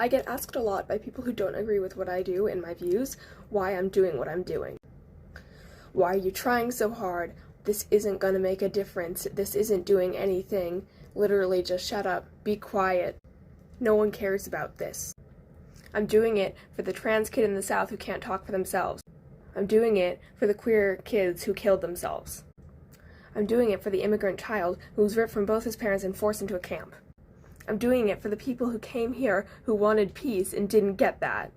I get asked a lot by people who don't agree with what I do and my views why I'm doing what I'm doing. Why are you trying so hard? This isn't gonna make a difference. This isn't doing anything. Literally just shut up. Be quiet. No one cares about this. I'm doing it for the trans kid in the South who can't talk for themselves. I'm doing it for the queer kids who killed themselves. I'm doing it for the immigrant child who was ripped from both his parents and forced into a camp. I'm doing it for the people who came here who wanted peace and didn't get that.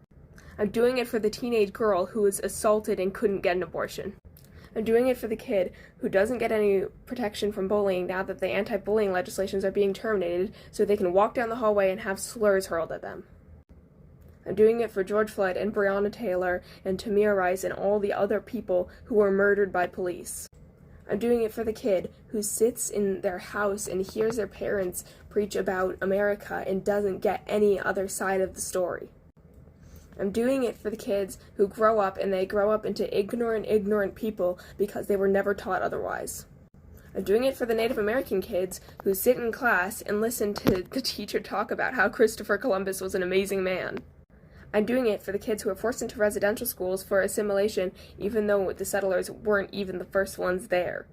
I'm doing it for the teenage girl who was assaulted and couldn't get an abortion. I'm doing it for the kid who doesn't get any protection from bullying now that the anti-bullying legislations are being terminated so they can walk down the hallway and have slurs hurled at them. I'm doing it for George Floyd and Breonna Taylor and Tamir Rice and all the other people who were murdered by police. I'm doing it for the kid who sits in their house and hears their parents preach about America and doesn't get any other side of the story. I'm doing it for the kids who grow up and they grow up into ignorant people because they were never taught otherwise. I'm doing it for the Native American kids who sit in class and listen to the teacher talk about how Christopher Columbus was an amazing man. I'm doing it for the kids who were forced into residential schools for assimilation even though the settlers weren't even the first ones there.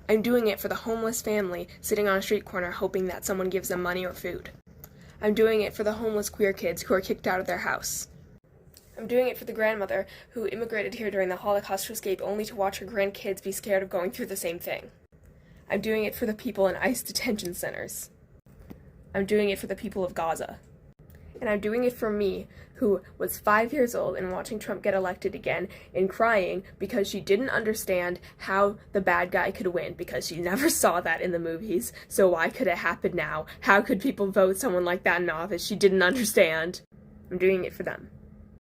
I'm doing it for the homeless family sitting on a street corner hoping that someone gives them money or food. I'm doing it for the homeless queer kids who are kicked out of their house. I'm doing it for the grandmother who immigrated here during the Holocaust to escape only to watch her grandkids be scared of going through the same thing. I'm doing it for the people in ICE detention centers. I'm doing it for the people of Gaza. And I'm doing it for me, who was 5 years old and watching Trump get elected again and crying because she didn't understand how the bad guy could win because she never saw that in the movies. So why could it happen now? How could people vote someone like that in office? She didn't understand. I'm doing it for them.